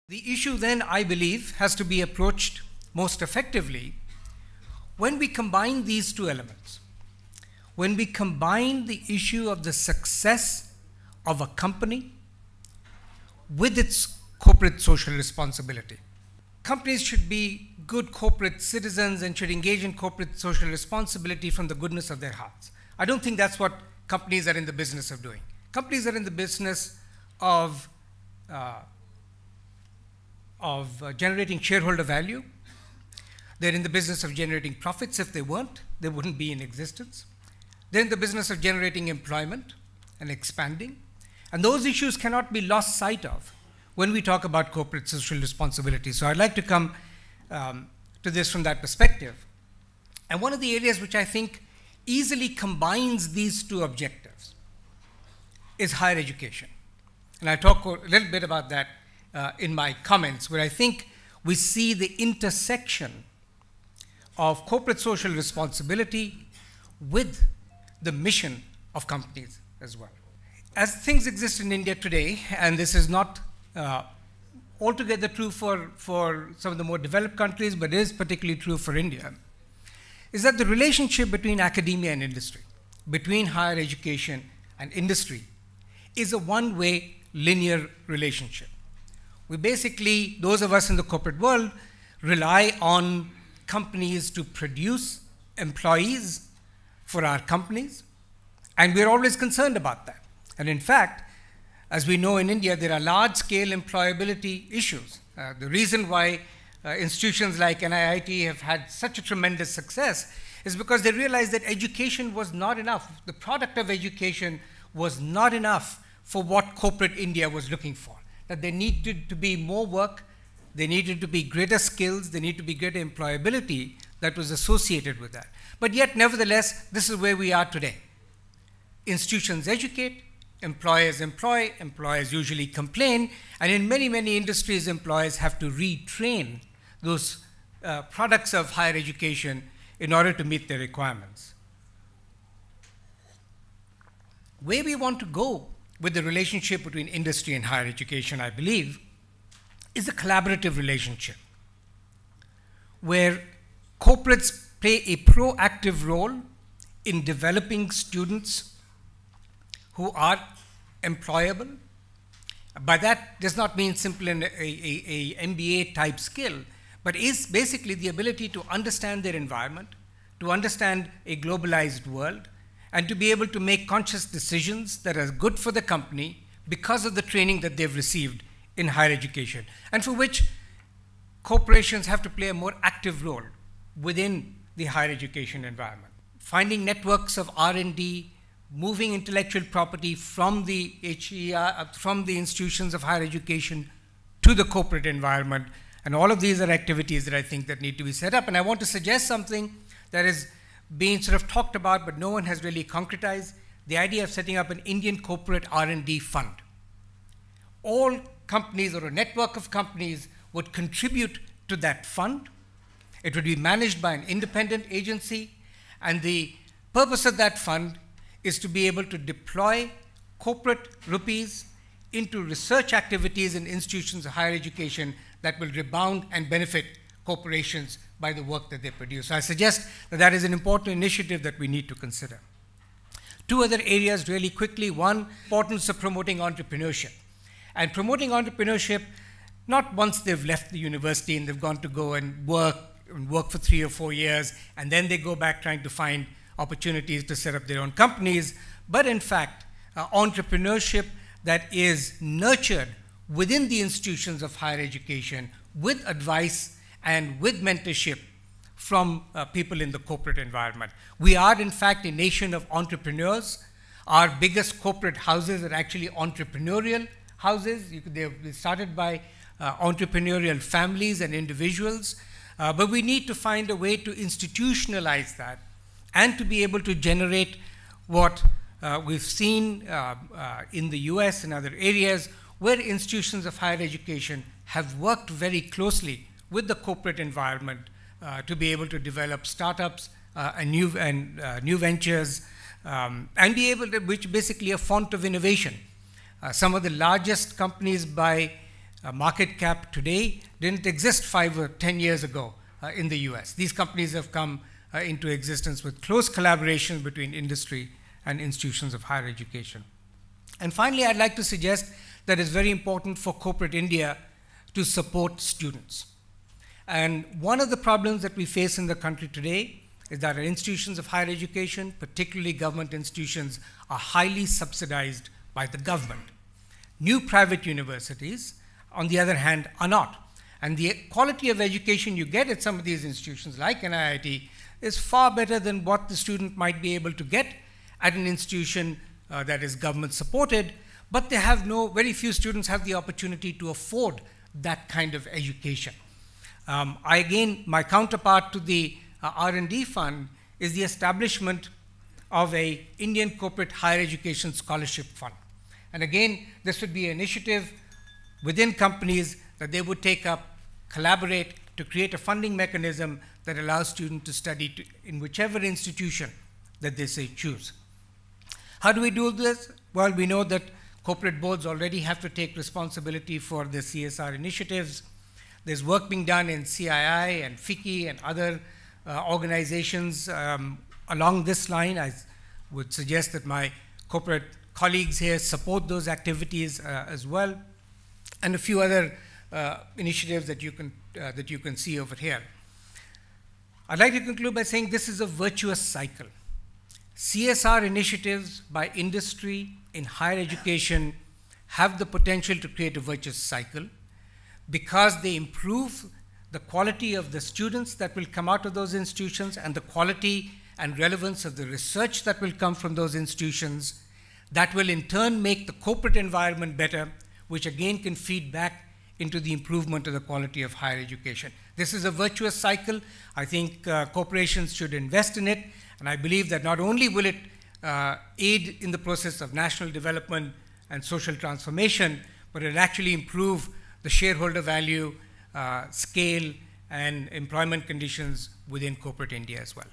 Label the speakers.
Speaker 1: The issue then, I believe, has to be approached most effectively when we combine these two elements. When we combine the issue of the success of a company with its corporate social responsibility. Companies should be good corporate citizens and should engage in corporate social responsibility from the goodness of their hearts. I don't think that's what companies are in the business of doing. Companies are in the business of generating shareholder value. They're in the business of generating profits. If they weren't, they wouldn't be in existence. They're in the business of generating employment and expanding. And those issues cannot be lost sight of when we talk about corporate social responsibility. So I'd like to come to this from that perspective. And one of the areas which I think easily combines these two objectives is higher education. And I talk a little bit about that in my comments, where I think we see the intersection of corporate social responsibility with the mission of companies as well. As things exist in India today, and this is not altogether true for some of the more developed countries, but is particularly true for India, is that the relationship between academia and industry, between higher education and industry, is a one-way linear relationship. We basically, those of us in the corporate world, rely on companies to produce employees for our companies, and we're always concerned about that. And in fact, as we know in India, there are large-scale employability issues. The reason why institutions like NIIT have had such a tremendous success is because they realized that education was not enough. The product of education was not enough for what corporate India was looking for. That there needed to be more work, there needed to be greater skills, there needed to be greater employability that was associated with that. But yet, nevertheless, this is where we are today. Institutions educate, employers employ, employers usually complain, and in many, many industries, employers have to retrain those products of higher education in order to meet their requirements. Where we want to go with the relationship between industry and higher education, I believe, is a collaborative relationship where corporates play a proactive role in developing students who are employable. By that does not mean simply an MBA type skill, but is basically the ability to understand their environment, to understand a globalized world, and to be able to make conscious decisions that are good for the company because of the training that they've received in higher education, and for which corporations have to play a more active role within the higher education environment. Finding networks of R&D, moving intellectual property from the from the institutions of higher education to the corporate environment, and all of these are activities that I think that need to be set up. And I want to suggest something that is being sort of talked about, but no one has really concretized, the idea of setting up an Indian corporate R&D fund. All companies or a network of companies would contribute to that fund. It would be managed by an independent agency, and the purpose of that fund is to be able to deploy corporate rupees into research activities in institutions of higher education that will rebound and benefit corporations by the work that they produce. So I suggest that that is an important initiative that we need to consider. Two other areas really quickly. One, importance of promoting entrepreneurship. And promoting entrepreneurship, not once they've left the university and they've gone to go and work for 3 or 4 years, and then they go back trying to find opportunities to set up their own companies, but in fact, entrepreneurship that is nurtured within the institutions of higher education with advice and with mentorship from people in the corporate environment. We are, in fact, a nation of entrepreneurs. Our biggest corporate houses are actually entrepreneurial houses. They're started by entrepreneurial families and individuals, but we need to find a way to institutionalize that and to be able to generate what we've seen in the US and other areas where institutions of higher education have worked very closely with the corporate environment to be able to develop startups and new ventures and be able to, which basically a font of innovation. Some of the largest companies by market cap today didn't exist 5 or 10 years ago in the US. These companies have come into existence with close collaboration between industry and institutions of higher education. And finally, I'd like to suggest that it's very important for corporate India to support students. And one of the problems that we face in the country today is that our institutions of higher education, particularly government institutions, are highly subsidized by the government. New private universities, on the other hand, are not. And the quality of education you get at some of these institutions, like an IIT, is far better than what the student might be able to get at an institution that is government supported, but very few students have the opportunity to afford that kind of education. My counterpart to the R&D fund is the establishment of a Indian Corporate Higher Education Scholarship Fund. And again, this would be an initiative within companies that they would take up, collaborate to create a funding mechanism that allows students to study in whichever institution that they say choose. How do we do this? Well, we know that corporate boards already have to take responsibility for the CSR initiatives. There's work being done in CII and FICCI and other organizations along this line. I would suggest that my corporate colleagues here support those activities as well, and a few other initiatives that you can see over here. I'd like to conclude by saying this is a virtuous cycle. CSR initiatives by industry in higher education have the potential to create a virtuous cycle because they improve the quality of the students that will come out of those institutions and the quality and relevance of the research that will come from those institutions. That will in turn make the corporate environment better, which again can feed back into the improvement of the quality of higher education. This is a virtuous cycle. I think corporations should invest in it, and I believe that not only will it aid in the process of national development and social transformation, but it will actually improve the shareholder value, scale, and employment conditions within corporate India as well.